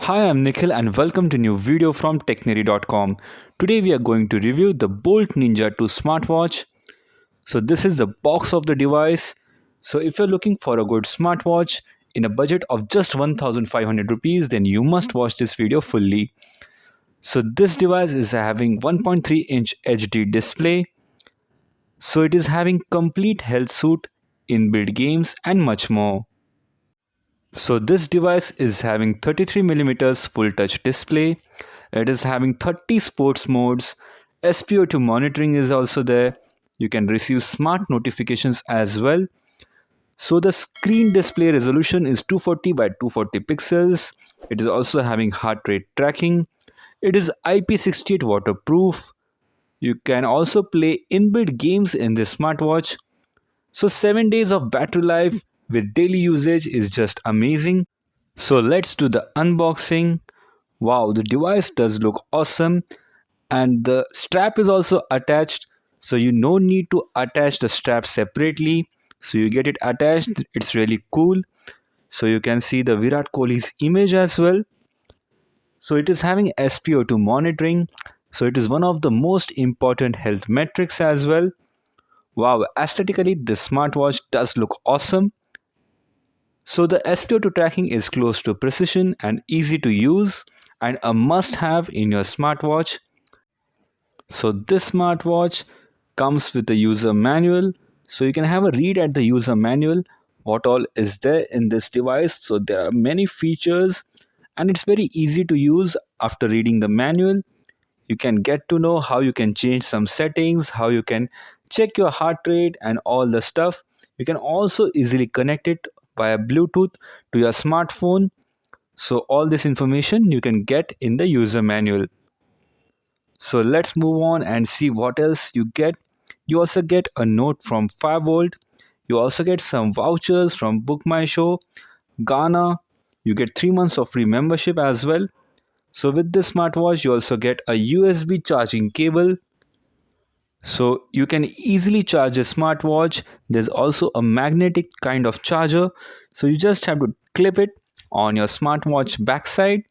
Hi, I'm Nikhil and welcome to new video from technery.com. Today we are going to review the Bolt Ninja 2 smartwatch. So this is the box of the device. So if you're looking for a good smartwatch in a budget of just 1500 rupees, then you must watch this video fully. So this device is having 1.3-inch HD display. So it is having complete health suit, inbuilt games and much more. So this device is having 33mm full touch display. It is having 30 sports modes. SpO2 monitoring is also there. You can receive smart notifications as well. So the screen display resolution is 240 by 240 pixels. It is also having heart rate tracking. It is IP68 waterproof. You can also play inbuilt games in this smartwatch. So 7 days of battery life with daily usage is just amazing. So let's do the unboxing. Wow, the device does look awesome and the strap is also attached. So you no need to attach the strap separately. So you get it attached. It's really cool. So you can see the Virat Kohli's image as well. So it is having SpO2 monitoring. So it is one of the most important health metrics as well. Wow, aesthetically this smartwatch does look awesome. So the SpO2 tracking is close to precision and easy to use and a must-have in your smartwatch. So this smartwatch comes with a user manual. So you can have a read at the user manual what all is there in this device. So there are many features and it's very easy to use. After reading the manual, you can get to know how you can change some settings, how you can check your heart rate and all the stuff. You can also easily connect it via Bluetooth to your smartphone. So all this information you can get in the user manual. So let's move on and see what else you get. You also get a note from Fireboltt. You also get some vouchers from Book My Show, Ghana. You get 3 months of free membership as well. So with this smartwatch you also get a USB charging cable. So you can easily charge a smartwatch. There's also a magnetic kind of charger. So you just have to clip it on your smartwatch backside.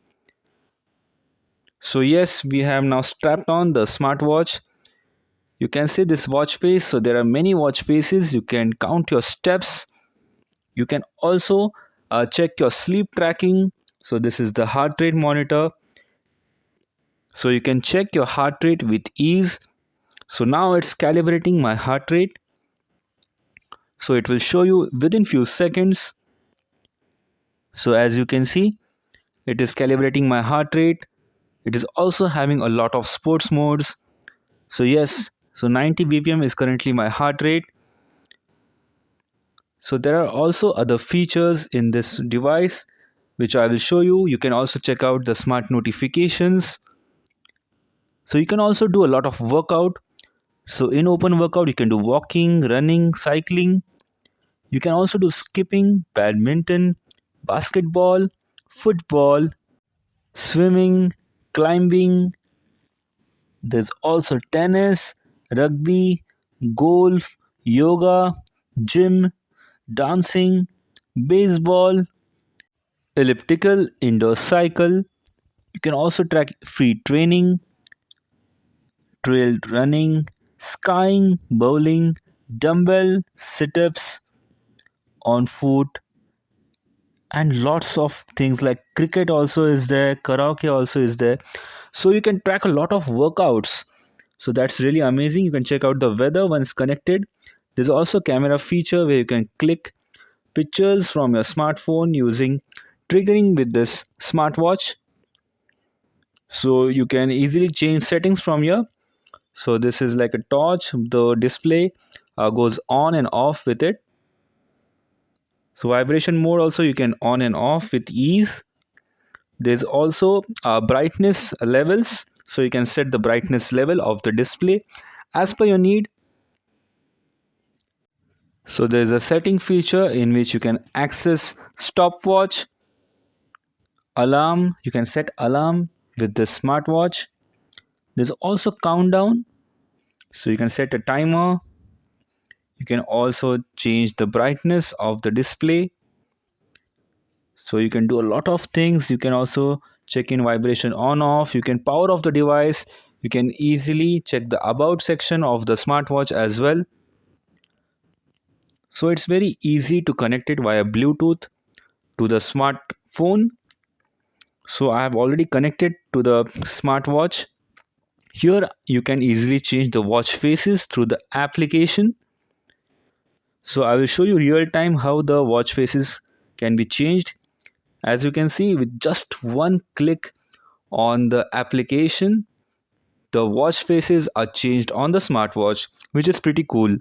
So yes, we have now strapped on the smartwatch. You can see this watch face. So there are many watch faces. You can count your steps. You can also check your sleep tracking. So this is the heart rate monitor. So you can check your heart rate with ease. So now it's calibrating my heart rate. So it will show you within few seconds. So as you can see, it is calibrating my heart rate. It is also having a lot of sports modes. So yes, so 90 BPM is currently my heart rate. So there are also other features in this device which I will show you. You can also check out the smart notifications. So you can also do a lot of workout. So in open workout you can do walking, running, cycling. You can also do skipping, badminton, basketball, football, swimming, climbing. There's also tennis, rugby, golf, yoga, gym, dancing, baseball, elliptical, indoor cycle. You can also track free training, trail running, skiing, bowling, dumbbell, sit-ups, on foot, and lots of things like cricket also is there, karaoke also is there. So you can track a lot of workouts. So that's really amazing. You can check out the weather once connected. There's also camera feature where you can click pictures from your smartphone using triggering with this smartwatch. So you can easily change settings from here. So this is like a torch. The display goes on and off with it. So vibration mode also you can on and off with ease. There's also brightness levels. So you can set the brightness level of the display as per your need. So there's a setting feature in which you can access stopwatch, alarm. You can set alarm with the smartwatch. There's also countdown. So you can set a timer. You can also change the brightness of the display. So you can do a lot of things. You can also check in vibration on off. You can power off the device. You can easily check the about section of the smartwatch as well. So it's very easy to connect it via Bluetooth to the smartphone. So I have already connected to the smartwatch. Here you can easily change the watch faces through the application. So I will show you real time how the watch faces can be changed. As you can see, with just one click on the application, the watch faces are changed on the smartwatch, which is pretty cool.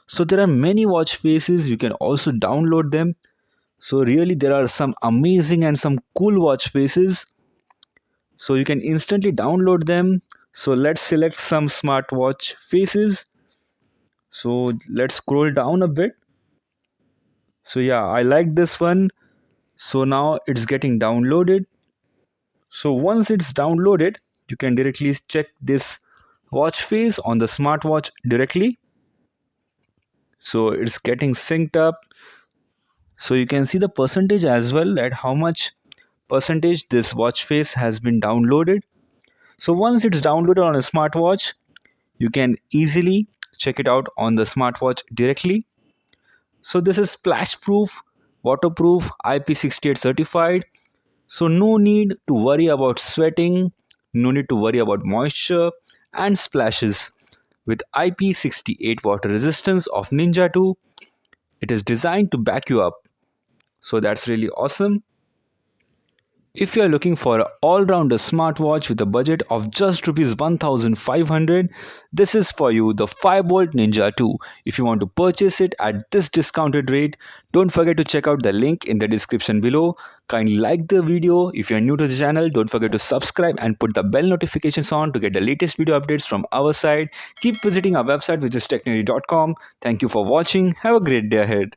So there are many watch faces, you can also download them. So really there are some amazing and some cool watch faces. So you can instantly download them. So let's select some smartwatch faces. So let's scroll down a bit. So yeah, I like this one. So now it's getting downloaded. So once it's downloaded, you can directly check this watch face on the smartwatch directly. So it's getting synced up. So you can see the percentage as well, at how much percentage this watch face has been downloaded. So once it's downloaded on a smartwatch, you can easily check it out on the smartwatch directly. So this is splash proof, waterproof, IP68 certified. So no need to worry about sweating, no need to worry about moisture and splashes. With IP68 water resistance of Ninja 2, it is designed to back you up. So that's really awesome. If you are looking for an all-rounder smartwatch with a budget of just Rs 1500, this is for you, the Fireboltt Ninja 2. If you want to purchase it at this discounted rate, don't forget to check out the link in the description below. Kindly like the video. If you are new to the channel, don't forget to subscribe and put the bell notifications on to get the latest video updates from our side. Keep visiting our website, which is technery.com. Thank you for watching. Have a great day ahead.